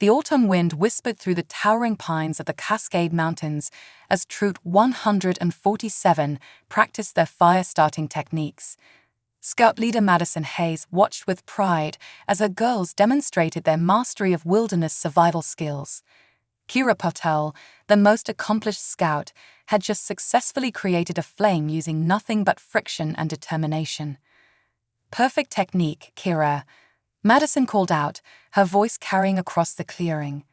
The autumn wind whispered through the towering pines of the Cascade Mountains as Troop 147 practiced their fire-starting techniques. Scout leader Madison Hayes watched with pride as her girls demonstrated their mastery of wilderness survival skills. Kira Patel, the most accomplished scout, had just successfully created a flame using nothing but friction and determination. "Perfect technique, Kira," Madison called out, her voice carrying across the clearing.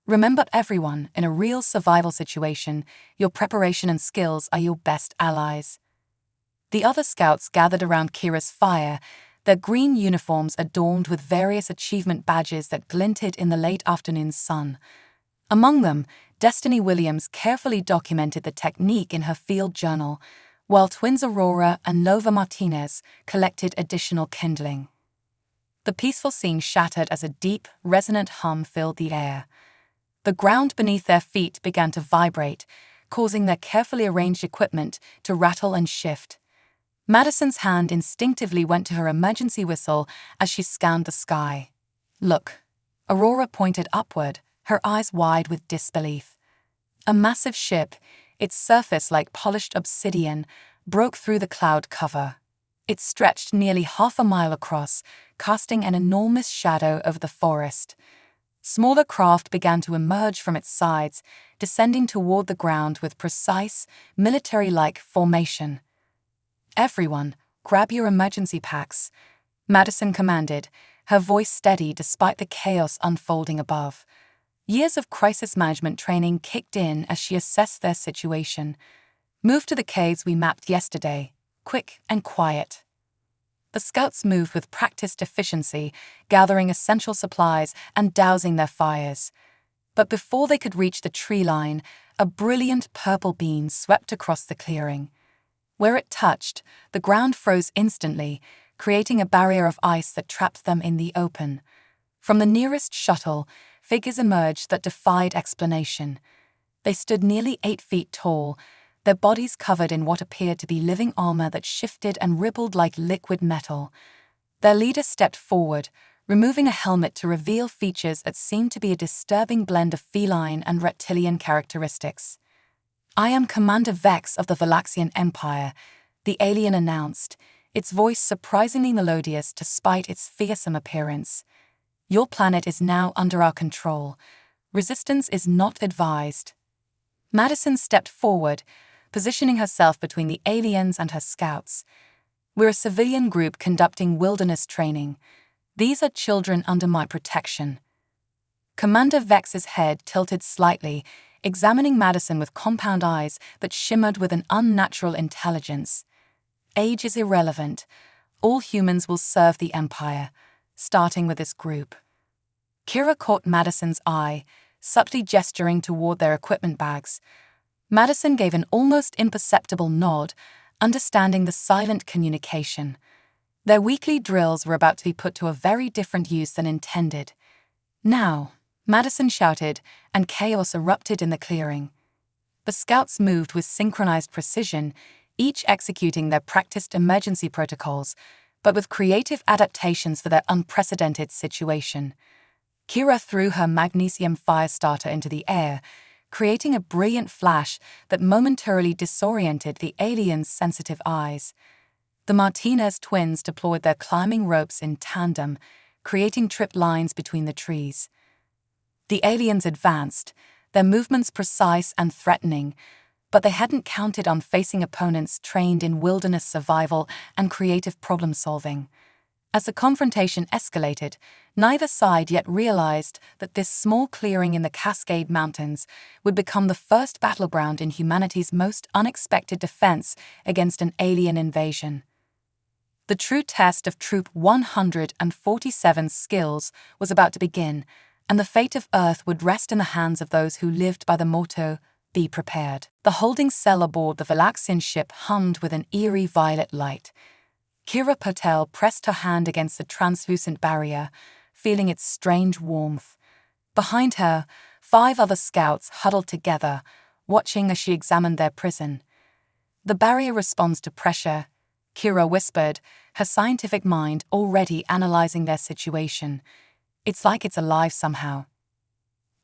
"Remember, everyone, in a real survival situation, your preparation and skills are your best allies." The other scouts gathered around Kira's fire, their green uniforms adorned with various achievement badges that glinted in the late afternoon sun. Among them, Destiny Williams carefully documented the technique in her field journal, while twins Aurora and Nova Martinez collected additional kindling. The peaceful scene shattered as a deep, resonant hum filled the air. The ground beneath their feet began to vibrate, causing their carefully arranged equipment to rattle and shift. Madison's hand instinctively went to her emergency whistle as she scanned the sky. "Look." Aurora pointed upward, her eyes wide with disbelief. A massive ship, its surface like polished obsidian, broke through the cloud cover. It stretched nearly half a mile across, casting an enormous shadow over the forest. Smaller craft began to emerge from its sides, descending toward the ground with precise, military-like formation. "Everyone, grab your emergency packs," Madison commanded, her voice steady despite the chaos unfolding above. Years of crisis management training kicked in as she assessed their situation. "Move to the caves we mapped yesterday, quick and quiet." The scouts moved with practiced efficiency, gathering essential supplies and dousing their fires. But before they could reach the tree line, a brilliant purple beam swept across the clearing. Where it touched, the ground froze instantly, creating a barrier of ice that trapped them in the open. From the nearest shuttle, figures emerged that defied explanation. They stood nearly 8 feet tall, their bodies covered in what appeared to be living armor that shifted and rippled like liquid metal. Their leader stepped forward, removing a helmet to reveal features that seemed to be a disturbing blend of feline and reptilian characteristics. "I am Commander Vex of the Valaxian Empire," the alien announced, its voice surprisingly melodious despite its fearsome appearance. "Your planet is now under our control. Resistance is not advised." Madison stepped forward, positioning herself between the aliens and her scouts. "We're a civilian group conducting wilderness training. These are children under my protection." Commander Vex's head tilted slightly, examining Madison with compound eyes that shimmered with an unnatural intelligence. "Age is irrelevant. All humans will serve the Empire, starting with this group." Kira caught Madison's eye, subtly gesturing toward their equipment bags. Madison gave an almost imperceptible nod, understanding the silent communication. Their weekly drills were about to be put to a very different use than intended. "Now," Madison shouted, and chaos erupted in the clearing. The scouts moved with synchronized precision, each executing their practiced emergency protocols, but with creative adaptations for their unprecedented situation. Kira threw her magnesium fire starter into the air, creating a brilliant flash that momentarily disoriented the aliens' sensitive eyes. The Martinez twins deployed their climbing ropes in tandem, creating trip lines between the trees. The aliens advanced, their movements precise and threatening, but they hadn't counted on facing opponents trained in wilderness survival and creative problem-solving. As the confrontation escalated, neither side yet realized that this small clearing in the Cascade Mountains would become the first battleground in humanity's most unexpected defense against an alien invasion. The true test of Troop 147's skills was about to begin, and the fate of Earth would rest in the hands of those who lived by the motto, "Be prepared." The holding cell aboard the Valaxian ship hummed with an eerie violet light. Kira Patel pressed her hand against the translucent barrier, feeling its strange warmth. Behind her, 5 other scouts huddled together, watching as she examined their prison. "The barrier responds to pressure," Kira whispered, her scientific mind already analyzing their situation. "It's like it's alive somehow."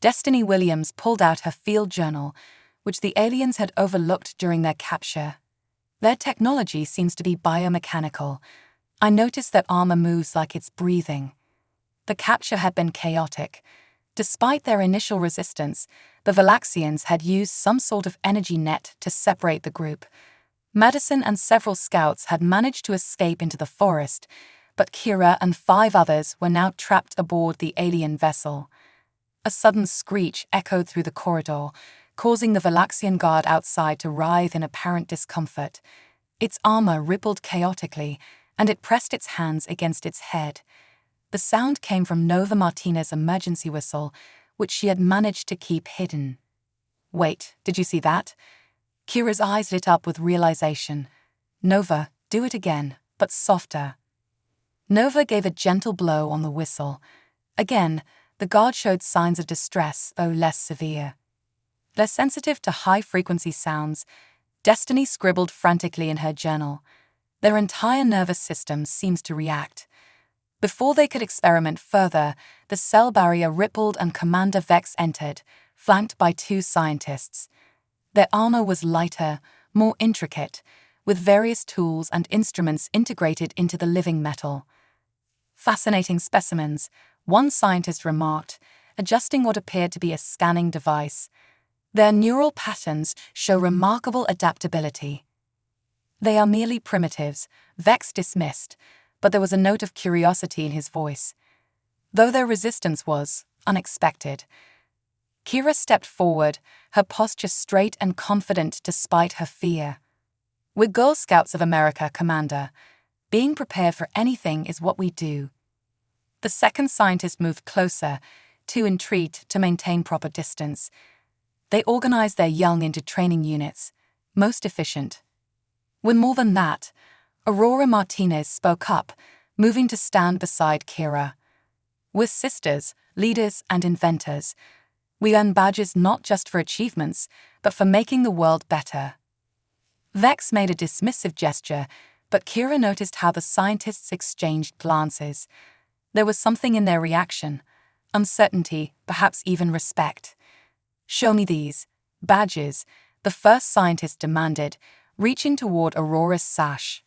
Destiny Williams pulled out her field journal, which the aliens had overlooked during their capture. Their technology seems to be biomechanical. I noticed that armor moves like it's breathing. The capture had been chaotic. Despite their initial resistance, the Valaxians had used some sort of energy net to separate the group. Madison and several scouts had managed to escape into the forest, but Kira and 5 others were now trapped aboard the alien vessel. A sudden screech echoed through the corridor, causing the Valaxian guard outside to writhe in apparent discomfort. Its armor rippled chaotically, and it pressed its hands against its head. The sound came from Nova Martinez's emergency whistle, which she had managed to keep hidden. "Wait, did you see that?" Kira's eyes lit up with realization. "Nova, do it again, but softer." Nova gave a gentle blow on the whistle. Again, the guard showed signs of distress, though less severe. Less sensitive to high-frequency sounds, Destiny scribbled frantically in her journal. Their entire nervous system seems to react. Before they could experiment further, the cell barrier rippled and Commander Vex entered, flanked by 2 scientists. Their armor was lighter, more intricate, with various tools and instruments integrated into the living metal. "Fascinating specimens," one scientist remarked, adjusting what appeared to be a scanning device. "Their neural patterns show remarkable adaptability." "They are merely primitives," Vex dismissed, but there was a note of curiosity in his voice. Though their resistance was unexpected. Kira stepped forward, her posture straight and confident despite her fear. "We're Girl Scouts of America, Commander. Being prepared for anything is what we do." The second scientist moved closer, too intrigued to maintain proper distance. They organized their young into training units, most efficient. With more than that, Aurora Martinez spoke up, moving to stand beside Kira. "We're sisters, leaders, and inventors. We earn badges not just for achievements, but for making the world better." Vex made a dismissive gesture, but Kira noticed how the scientists exchanged glances. There was something in their reaction, uncertainty, perhaps even respect. "Show me these badges," the first scientist demanded, reaching toward Aurora's sash.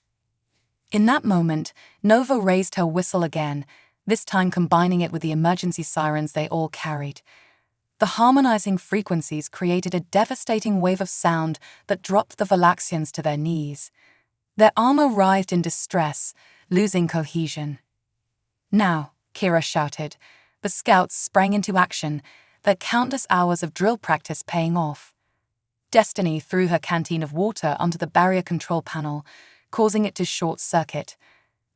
In that moment, Nova raised her whistle again, this time combining it with the emergency sirens they all carried. The harmonizing frequencies created a devastating wave of sound that dropped the Valaxians to their knees. Their armor writhed in distress, losing cohesion. "Now," Kira shouted. The scouts sprang into action, their countless hours of drill practice paying off. Destiny threw her canteen of water onto the barrier control panel, causing it to short-circuit.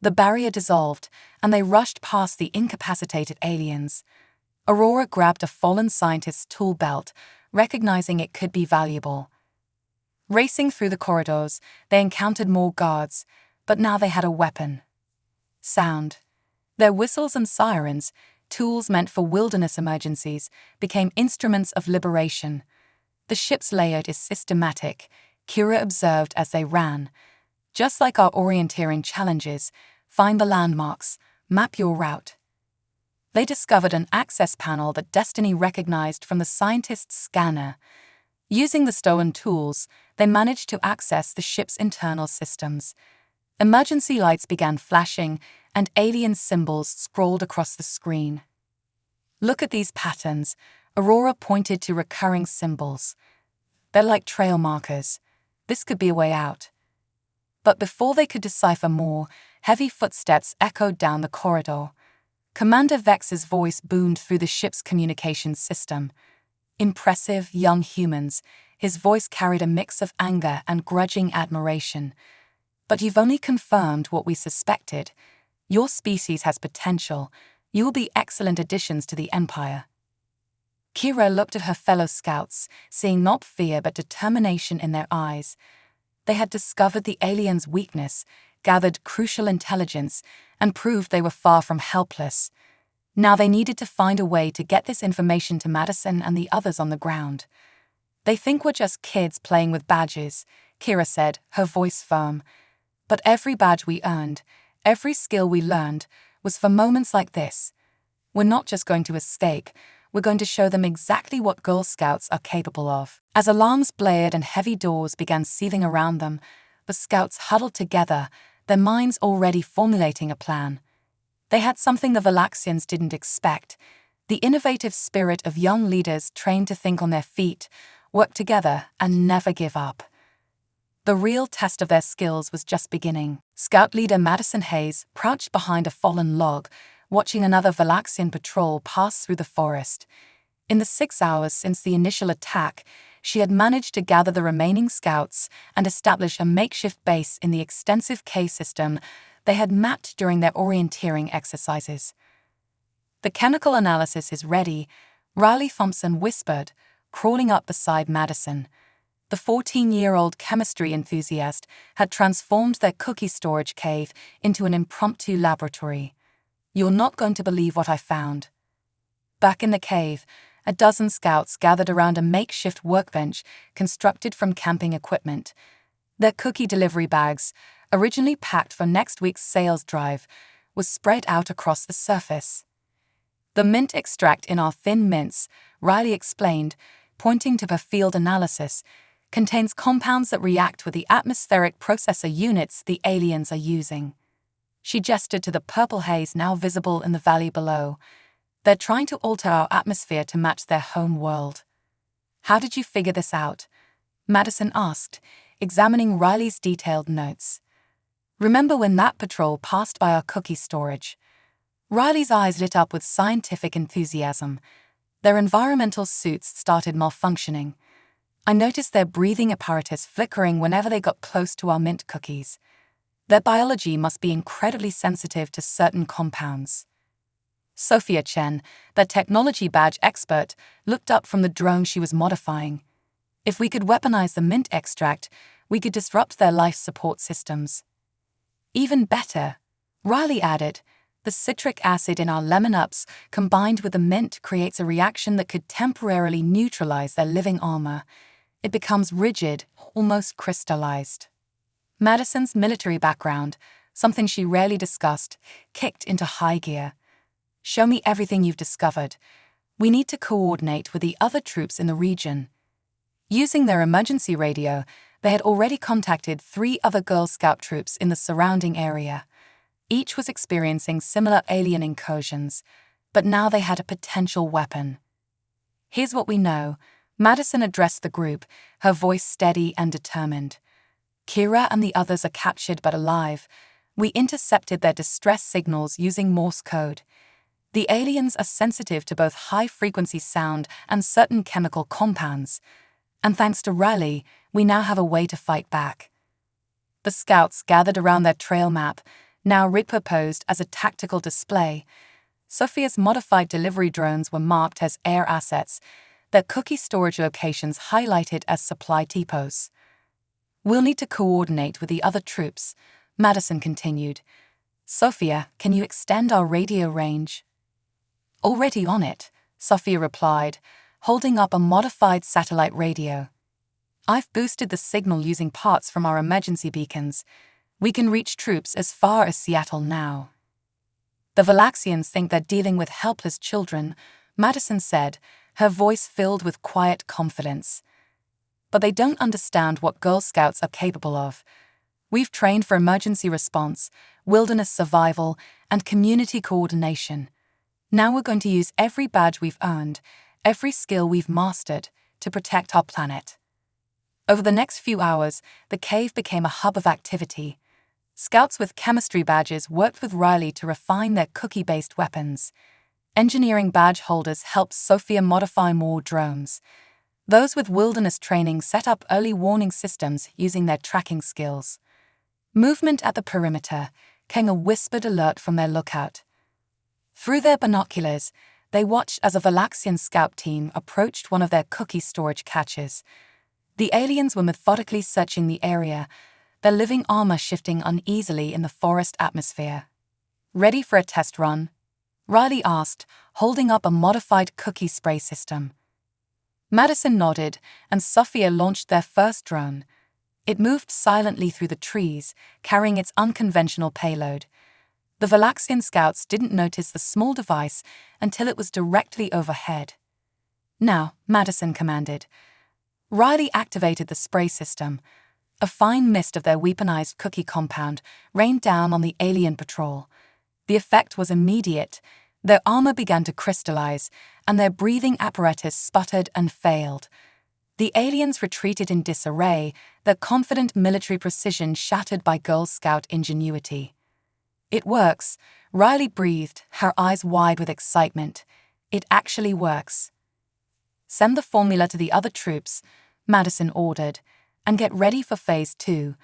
The barrier dissolved, and they rushed past the incapacitated aliens. Aurora grabbed a fallen scientist's tool belt, recognizing it could be valuable. Racing through the corridors, they encountered more guards, but now they had a weapon. Sound. Their whistles and sirens, tools meant for wilderness emergencies, became instruments of liberation. "The ship's layout is systematic," Kira observed as they ran. "Just like our orienteering challenges, find the landmarks, map your route." They discovered an access panel that Destiny recognized from the scientist's scanner. Using the stolen tools, they managed to access the ship's internal systems. Emergency lights began flashing, and alien symbols scrolled across the screen. "Look at these patterns," Aurora pointed to recurring symbols. "They're like trail markers. This could be a way out." But before they could decipher more, heavy footsteps echoed down the corridor. Commander Vex's voice boomed through the ship's communications system. Impressive young humans, his voice carried a mix of anger and grudging admiration. "But you've only confirmed what we suspected. Your species has potential. You will be excellent additions to the Empire." Kira looked at her fellow scouts, seeing not fear but determination in their eyes. They had discovered the aliens' weakness, gathered crucial intelligence, and proved they were far from helpless. Now they needed to find a way to get this information to Madison and the others on the ground. "They think we're just kids playing with badges," Kira said, her voice firm. "But every badge we earned, every skill we learned, was for moments like this. We're not just going to escape, we're going to show them exactly what Girl Scouts are capable of. As alarms blared and heavy doors began seething around them, the scouts huddled together, their minds already formulating a plan. They had something the Valaxians didn't expect: the innovative spirit of young leaders trained to think on their feet, work together, and never give up. The real test of their skills was just beginning. Scout leader Madison Hayes crouched behind a fallen log, watching another Valaxian patrol pass through the forest. In the 6 hours since the initial attack, she had managed to gather the remaining scouts and establish a makeshift base in the extensive K system they had mapped during their orienteering exercises. "The chemical analysis is ready," Riley Thompson whispered, crawling up beside Madison. The 14-year-old chemistry enthusiast had transformed their cookie storage cave into an impromptu laboratory. "You're not going to believe what I found." Back in the cave, a dozen scouts gathered around a makeshift workbench constructed from camping equipment. Their cookie delivery bags, originally packed for next week's sales drive, were spread out across the surface. "The mint extract in our thin mints," Riley explained, pointing to her field analysis, "contains compounds that react with the atmospheric processor units the aliens are using." She gestured to the purple haze now visible in the valley below. "They're trying to alter our atmosphere to match their home world." "How did you figure this out?" Madison asked, examining Riley's detailed notes. "Remember when that patrol passed by our cookie storage?" Riley's eyes lit up with scientific enthusiasm. "Their environmental suits started malfunctioning. I noticed their breathing apparatus flickering whenever they got close to our mint cookies. Their biology must be incredibly sensitive to certain compounds." Sophia Chen, their technology badge expert, looked up from the drone she was modifying. "If we could weaponize the mint extract, we could disrupt their life support systems." "Even better," Riley added, "the citric acid in our lemon ups combined with the mint creates a reaction that could temporarily neutralize their living armor. It becomes rigid, almost crystallized." Madison's military background, something she rarely discussed, kicked into high gear. "Show me everything you've discovered. We need to coordinate with the other troops in the region." Using their emergency radio, they had already contacted 3 other Girl Scout troops in the surrounding area. Each was experiencing similar alien incursions, but now they had a potential weapon. "Here's what we know," Madison addressed the group, her voice steady and determined. "Kira and the others are captured but alive. We intercepted their distress signals using Morse code. The aliens are sensitive to both high-frequency sound and certain chemical compounds. And thanks to Riley, we now have a way to fight back." The scouts gathered around their trail map, now repurposed as a tactical display. Sophia's modified delivery drones were marked as air assets, their cookie storage locations highlighted as supply depots. "We'll need to coordinate with the other troops," Madison continued. "Sophia, can you extend our radio range?" "Already on it," Sophia replied, holding up a modified satellite radio. "I've boosted the signal using parts from our emergency beacons. We can reach troops as far as Seattle now." "The Valaxians think they're dealing with helpless children," Madison said, her voice filled with quiet confidence. "But they don't understand what Girl Scouts are capable of. We've trained for emergency response, wilderness survival, and community coordination. Now we're going to use every badge we've earned, every skill we've mastered, to protect our planet." Over the next few hours, the cave became a hub of activity. Scouts with chemistry badges worked with Riley to refine their cookie-based weapons. Engineering badge holders helped Sophia modify more drones. Those with wilderness training set up early warning systems using their tracking skills. Movement at the perimeter came a whispered alert from their lookout. Through their binoculars, they watched as a Valaxian scout team approached one of their cookie storage caches. The aliens were methodically searching the area, their living armor shifting uneasily in the forest atmosphere. "Ready for a test run?" Riley asked, holding up a modified cookie spray system. Madison nodded, and Sophia launched their first drone. It moved silently through the trees, carrying its unconventional payload. The Valaxian scouts didn't notice the small device until it was directly overhead. Now, Madison commanded. Riley activated the spray system. A fine mist of their weaponized cookie compound rained down on the alien patrol. The effect was immediate. Their armor began to crystallize, and their breathing apparatus sputtered and failed. The aliens retreated in disarray, their confident military precision shattered by Girl Scout ingenuity. "It works," Riley breathed, her eyes wide with excitement. "It actually works." "Send the formula to the other troops," Madison ordered, "and get ready for Phase 2.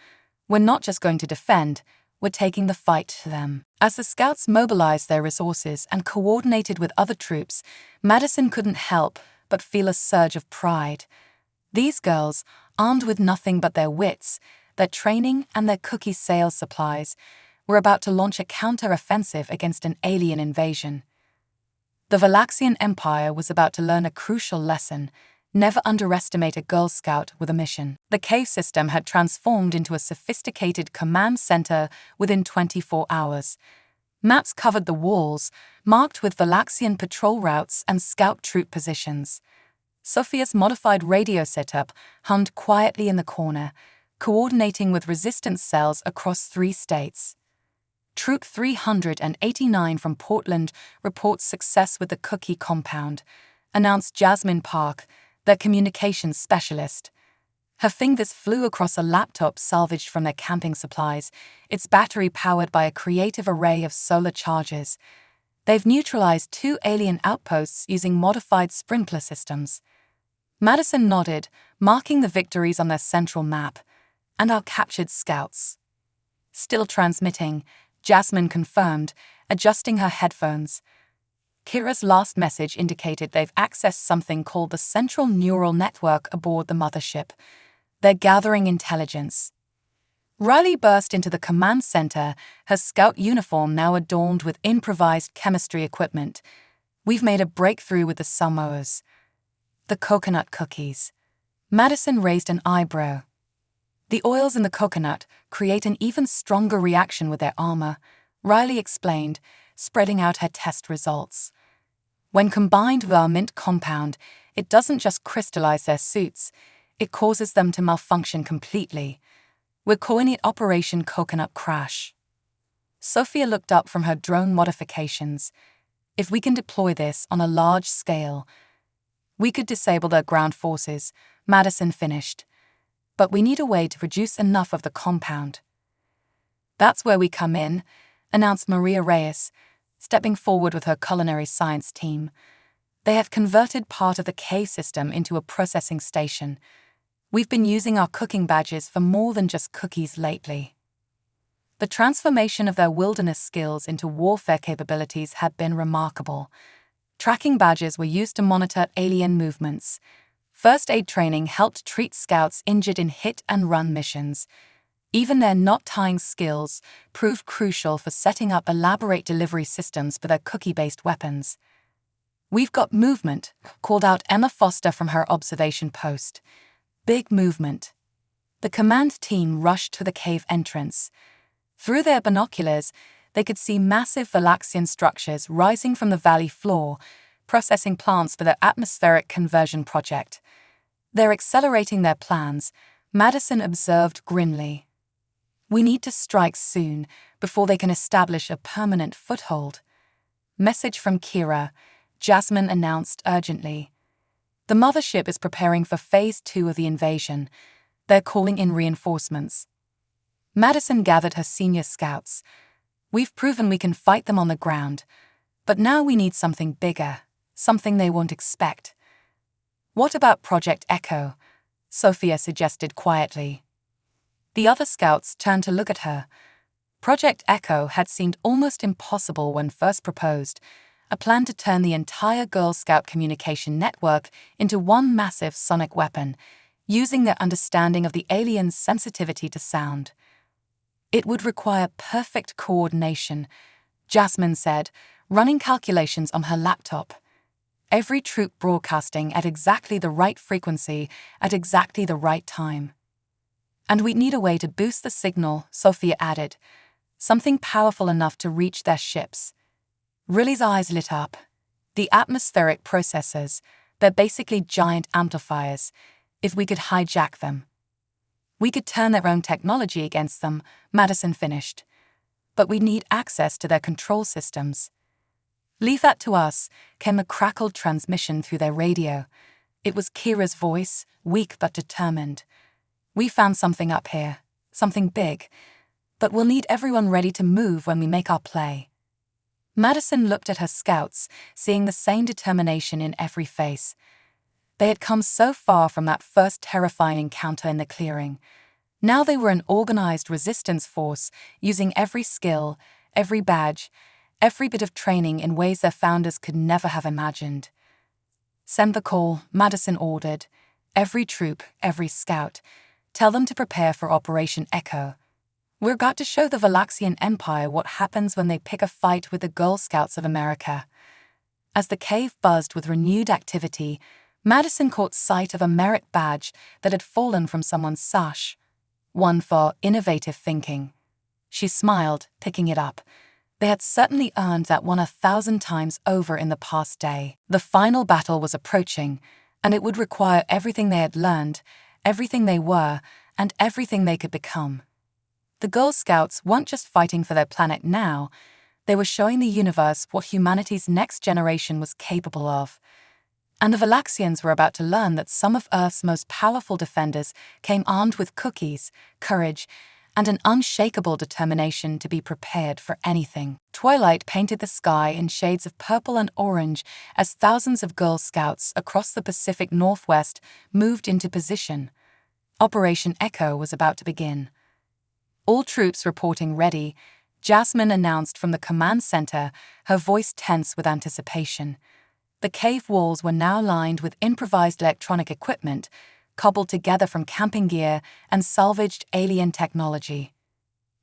We're not just going to defend, we're taking the fight to them." As the scouts mobilized their resources and coordinated with other troops, Madison couldn't help but feel a surge of pride. These girls, armed with nothing but their wits, their training, and their cookie sales supplies, were about to launch a counter-offensive against an alien invasion. The Valaxian Empire was about to learn a crucial lesson: never underestimate a Girl Scout with a mission. The cave system had transformed into a sophisticated command center within 24 hours. Maps covered the walls, marked with Valaxian patrol routes and scout troop positions. Sophia's modified radio setup hummed quietly in the corner, coordinating with resistance cells across 3 states. Troop 389 from Portland reports success with the cookie compound, announced Jasmine Park, their communications specialist. Her fingers flew across a laptop salvaged from their camping supplies, its battery powered by a creative array of solar charges. "They've neutralized 2 alien outposts using modified sprinkler systems." Madison nodded, marking the victories on their central map. "And our captured scouts." "Still transmitting," Jasmine confirmed, adjusting her headphones. Kira's last message indicated they've accessed something called the Central Neural Network aboard the mothership. They're gathering intelligence. Riley burst into the command center, her scout uniform now adorned with improvised chemistry equipment. "We've made a breakthrough with the Samoas." "The coconut cookies." Madison raised an eyebrow. "The oils in the coconut create an even stronger reaction with their armor," Riley explained, spreading out her test results. "When combined with our mint compound, it doesn't just crystallize their suits, it causes them to malfunction completely. We're calling it Operation Coconut Crash." Sophia looked up from her drone modifications. "If we can deploy this on a large scale, we could disable their ground forces," Madison finished. "But we need a way to produce enough of the compound." "That's where we come in," announced Maria Reyes, stepping forward with her culinary science team. "They have converted part of the cave system into a processing station. We've been using our cooking badges for more than just cookies lately." The transformation of their wilderness skills into warfare capabilities had been remarkable. Tracking badges were used to monitor alien movements. First aid training helped treat scouts injured in hit-and-run missions. Even their knot-tying skills proved crucial for setting up elaborate delivery systems for their cookie-based weapons. "We've got movement," called out Emma Foster from her observation post. "Big movement." The command team rushed to the cave entrance. Through their binoculars, they could see massive Valaxian structures rising from the valley floor, processing plants for their atmospheric conversion project. "They're accelerating their plans," Madison observed grimly. "We need to strike soon, before they can establish a permanent foothold." "Message from Kira," Jasmine announced urgently. "The mothership is preparing for Phase 2 of the invasion. They're calling in reinforcements." Madison gathered her senior scouts. "We've proven we can fight them on the ground, but now we need something bigger, something they won't expect." "What about Project Echo?" Sophia suggested quietly. The other scouts turned to look at her. Project Echo had seemed almost impossible when first proposed, a plan to turn the entire Girl Scout communication network into one massive sonic weapon, using their understanding of the aliens' sensitivity to sound. "It would require perfect coordination," Jasmine said, running calculations on her laptop. "Every troop broadcasting at exactly the right frequency at exactly the right time." "And we'd need a way to boost the signal," Sophia added. "Something powerful enough to reach their ships." Riley's eyes lit up. "The atmospheric processors," They're basically giant amplifiers. If we could hijack them, we could turn their own technology against them, Madison finished. But we need access to their control systems. Leave that to us, came a crackled transmission through their radio. It was Kira's voice, weak but determined. We found something up here, something big, but we'll need everyone ready to move when we make our play. Madison looked at her scouts, seeing the same determination in every face. They had come so far from that first terrifying encounter in the clearing. Now they were an organized resistance force, using every skill, every badge, every bit of training in ways their founders could never have imagined. Send the call, Madison ordered. Every troop, every scout. Tell them to prepare for Operation Echo. We're got to show the Valaxian Empire what happens when they pick a fight with the Girl Scouts of America. As the cave buzzed with renewed activity, Madison caught sight of a merit badge that had fallen from someone's sash. One for innovative thinking. She smiled, picking it up. They had certainly earned that one 1,000 times over in the past day. The final battle was approaching, and it would require everything they had learned, everything they were, and everything they could become. The Girl Scouts weren't just fighting for their planet now, they were showing the universe what humanity's next generation was capable of. And the Valaxians were about to learn that some of Earth's most powerful defenders came armed with cookies, courage, and an unshakable determination to be prepared for anything. Twilight painted the sky in shades of purple and orange as thousands of Girl Scouts across the Pacific Northwest moved into position. Operation Echo was about to begin. All troops reporting ready, Jasmine announced from the command center, her voice tense with anticipation. The cave walls were now lined with improvised electronic equipment, cobbled together from camping gear and salvaged alien technology.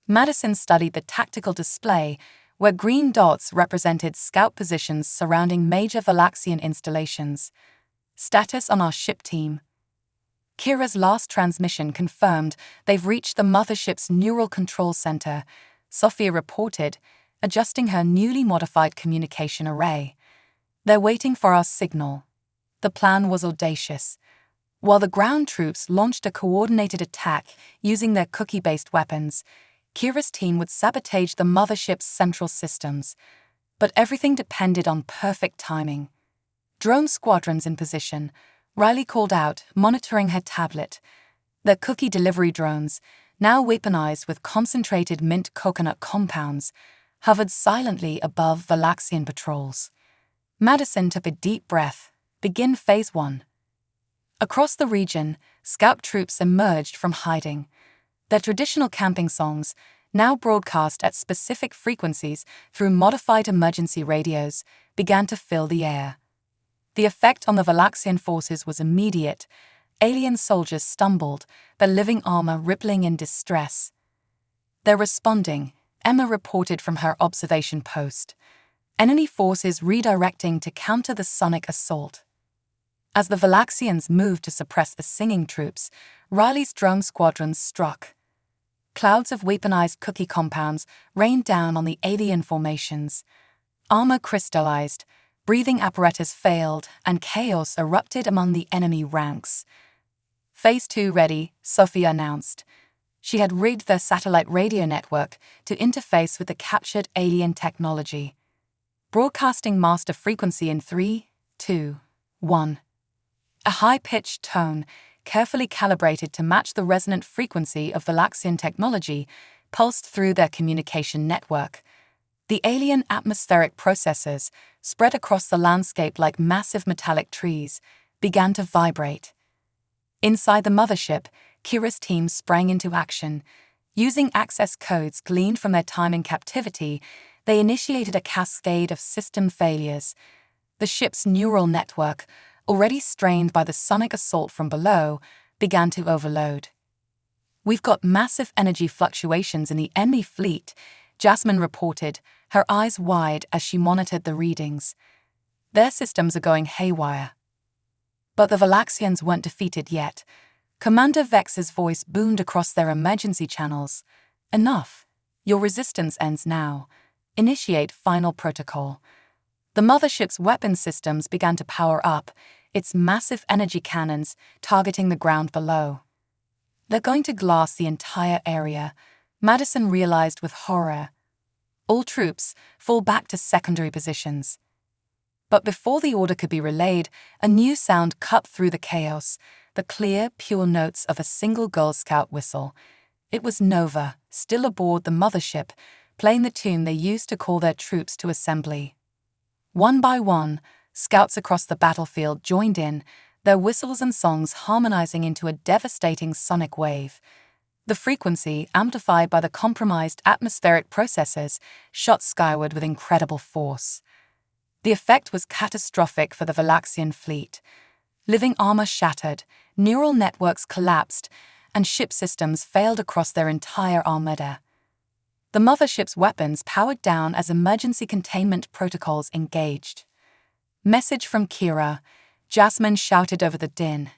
Madison studied the tactical display, where green dots represented scout positions surrounding major Valaxian installations. Status on our ship team. Kira's last transmission confirmed they've reached the mothership's neural control center, Sophia reported, adjusting her newly modified communication array. They're waiting for our signal. The plan was audacious. While the ground troops launched a coordinated attack using their cookie-based weapons, Kira's team would sabotage the mothership's central systems. But everything depended on perfect timing. Drone squadrons in position, Riley called out, monitoring her tablet. Their cookie delivery drones, now weaponized with concentrated mint coconut compounds, hovered silently above Valaxian patrols. Madison took a deep breath. Begin Phase 1. Across the region, scout troops emerged from hiding. Their traditional camping songs, now broadcast at specific frequencies through modified emergency radios, began to fill the air. The effect on the Valaxian forces was immediate. Alien soldiers stumbled, their living armor rippling in distress. They're responding, Emma reported from her observation post. Enemy forces redirecting to counter the sonic assault. As the Valaxians moved to suppress the singing troops, Riley's drone squadrons struck. Clouds of weaponized cookie compounds rained down on the alien formations. Armor crystallized, breathing apparatus failed, and chaos erupted among the enemy ranks. Phase 2 ready, Sophia announced. She had rigged their satellite radio network to interface with the captured alien technology. Broadcasting master frequency in 3, 2, 1. A high-pitched tone, carefully calibrated to match the resonant frequency of Valaxian technology, pulsed through their communication network. The alien atmospheric processors, spread across the landscape like massive metallic trees, began to vibrate. Inside the mothership, Kira's team sprang into action. Using access codes gleaned from their time in captivity, they initiated a cascade of system failures. The ship's neural network, already strained by the sonic assault from below, began to overload. We've got massive energy fluctuations in the enemy fleet, Jasmine reported, her eyes wide as she monitored the readings. Their systems are going haywire. But the Valaxians weren't defeated yet. Commander Vex's voice boomed across their emergency channels. Enough. Your resistance ends now. Initiate final protocol. The mothership's weapon systems began to power up, its massive energy cannons targeting the ground below. "They're going to glass the entire area," Madison realized with horror. "All troops, fall back to secondary positions." But before the order could be relayed, a new sound cut through the chaos, the clear, pure notes of a single Girl Scout whistle. It was Nova, still aboard the mothership, playing the tune they used to call their troops to assembly. One by one, scouts across the battlefield joined in, their whistles and songs harmonizing into a devastating sonic wave. The frequency, amplified by the compromised atmospheric processes, shot skyward with incredible force. The effect was catastrophic for the Valaxian fleet. Living armor shattered, neural networks collapsed, and ship systems failed across their entire armada. The mothership's weapons powered down as emergency containment protocols engaged. "Message from Kira," Jasmine shouted over the din.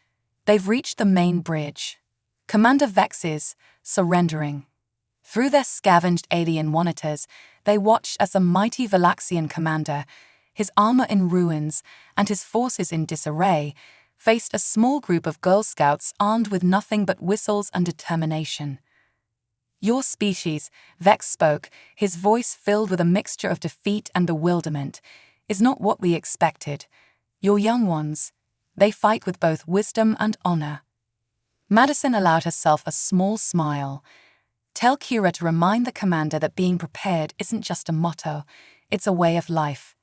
"They've reached the main bridge. Commander Vex is surrendering." Through their scavenged alien monitors, they watched as the mighty Valaxian commander, his armor in ruins and his forces in disarray, faced a small group of Girl Scouts armed with nothing but whistles and determination. "Your species," Vex spoke, his voice filled with a mixture of defeat and bewilderment, "is not what we expected. Your young ones, they fight with both wisdom and honor." Madison allowed herself a small smile. "Tell Kira to remind the commander that being prepared isn't just a motto, it's a way of life."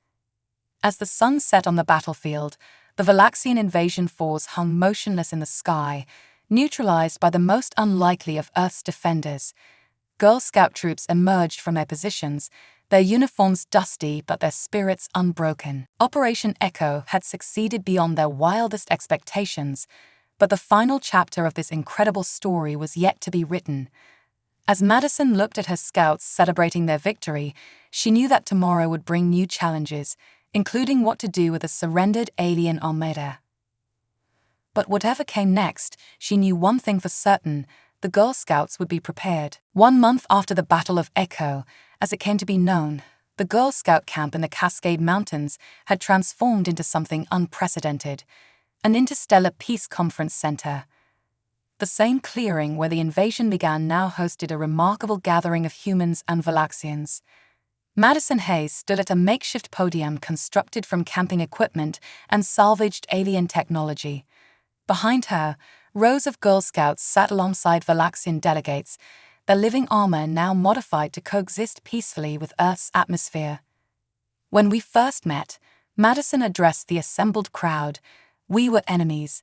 As the sun set on the battlefield, the Valaxian invasion force hung motionless in the sky, neutralized by the most unlikely of Earth's defenders. Girl Scout troops emerged from their positions, their uniforms dusty but their spirits unbroken. Operation Echo had succeeded beyond their wildest expectations, but the final chapter of this incredible story was yet to be written. As Madison looked at her scouts celebrating their victory, she knew that tomorrow would bring new challenges, including what to do with a surrendered alien armada. But whatever came next, she knew one thing for certain: the Girl Scouts would be prepared. 1 month after the Battle of Echo, as it came to be known, the Girl Scout camp in the Cascade Mountains had transformed into something unprecedented: an interstellar peace conference center. The same clearing where the invasion began now hosted a remarkable gathering of humans and Valaxians. Madison Hayes stood at a makeshift podium constructed from camping equipment and salvaged alien technology. Behind her, rows of Girl Scouts sat alongside Valaxian delegates, their living armor now modified to coexist peacefully with Earth's atmosphere. "When we first met," Madison addressed the assembled crowd, "we were enemies.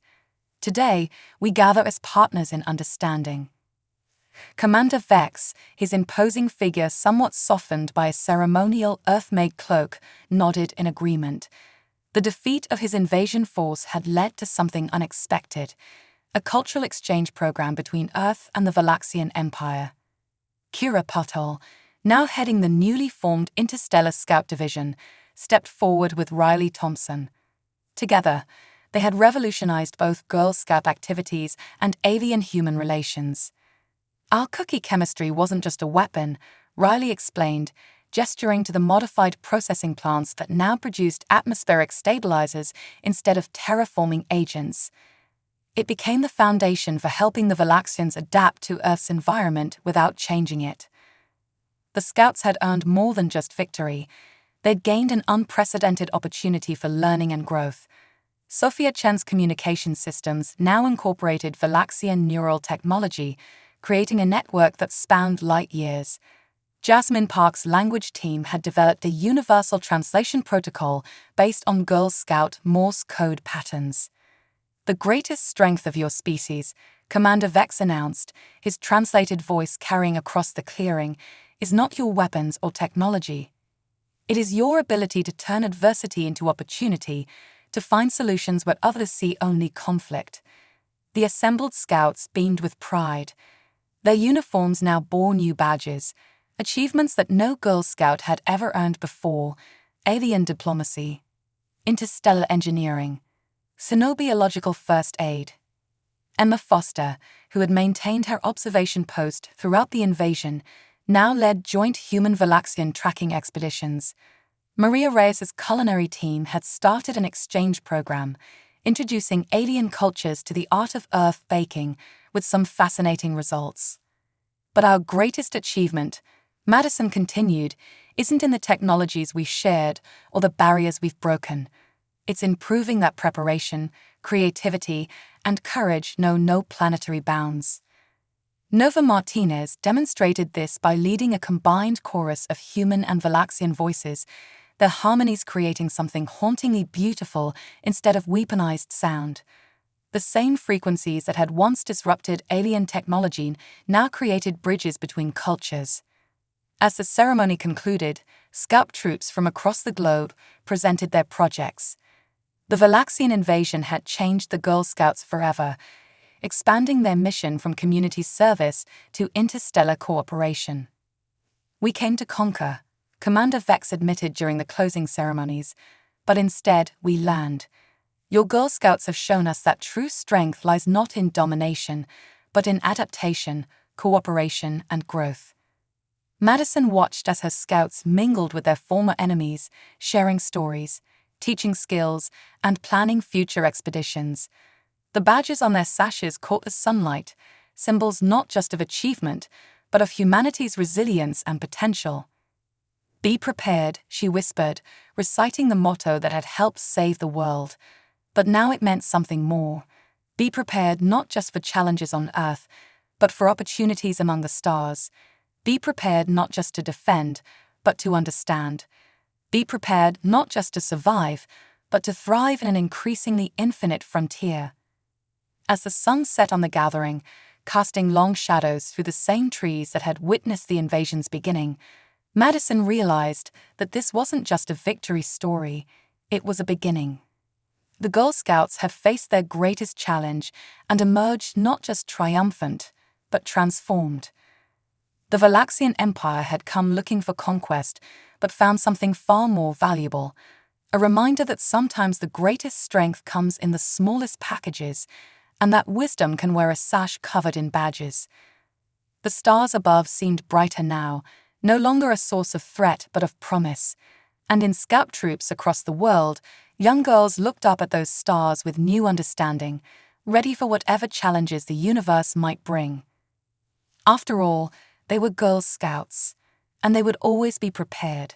Today, we gather as partners in understanding." Commander Vex, his imposing figure somewhat softened by a ceremonial Earth-made cloak, nodded in agreement. The defeat of his invasion force had led to something unexpected: a cultural exchange program between Earth and the Valaxian Empire. Kira Potol, now heading the newly formed Interstellar Scout Division, stepped forward with Riley Thompson. Together, they had revolutionized both Girl Scout activities and alien-human relations. "Our cookie chemistry wasn't just a weapon," Riley explained, gesturing to the modified processing plants that now produced atmospheric stabilizers instead of terraforming agents. "It became the foundation for helping the Valaxians adapt to Earth's environment without changing it." The Scouts had earned more than just victory. They'd gained an unprecedented opportunity for learning and growth. Sophia Chen's communication systems now incorporated Valaxian neural technology, creating a network that spanned light years. Jasmine Park's language team had developed a universal translation protocol based on Girl Scout Morse code patterns. "The greatest strength of your species," Commander Vex announced, his translated voice carrying across the clearing, "is not your weapons or technology. It is your ability to turn adversity into opportunity, to find solutions where others see only conflict." The assembled scouts beamed with pride. Their uniforms now bore new badges, achievements that no Girl Scout had ever earned before: alien diplomacy, interstellar engineering, xenobiological first aid. Emma Foster, who had maintained her observation post throughout the invasion, now led joint human-Valaxian tracking expeditions. Maria Reyes's culinary team had started an exchange program, introducing alien cultures to the art of earth baking with some fascinating results. But our greatest achievement, Madison continued, isn't in the technologies we shared or the barriers we've broken. It's in proving that preparation, creativity, and courage know no planetary bounds. Nova Martinez demonstrated this by leading a combined chorus of human and Valaxian voices, their harmonies creating something hauntingly beautiful instead of weaponized sound. The same frequencies that had once disrupted alien technology now created bridges between cultures. As the ceremony concluded, scout troops from across the globe presented their projects. The Valaxian invasion had changed the Girl Scouts forever, expanding their mission from community service to interstellar cooperation. "We came to conquer," Commander Vex admitted during the closing ceremonies, "but instead we land. Your Girl Scouts have shown us that true strength lies not in domination, but in adaptation, cooperation, and growth." Madison watched as her scouts mingled with their former enemies, sharing stories, teaching skills, and planning future expeditions. The badges on their sashes caught the sunlight, symbols not just of achievement, but of humanity's resilience and potential. "Be prepared," she whispered, reciting the motto that had helped save the world. But now it meant something more. Be prepared not just for challenges on Earth, but for opportunities among the stars. Be prepared not just to defend, but to understand. Be prepared not just to survive, but to thrive in an increasingly infinite frontier. As the sun set on the gathering, casting long shadows through the same trees that had witnessed the invasion's beginning, Madison realized that this wasn't just a victory story, it was a beginning. The Girl Scouts have faced their greatest challenge and emerged not just triumphant, but transformed. The Valaxian Empire had come looking for conquest, but found something far more valuable, a reminder that sometimes the greatest strength comes in the smallest packages, and that wisdom can wear a sash covered in badges. The stars above seemed brighter now, no longer a source of threat but of promise, and in scout troops across the world, young girls looked up at those stars with new understanding, ready for whatever challenges the universe might bring. After all, they were Girl Scouts, and they would always be prepared.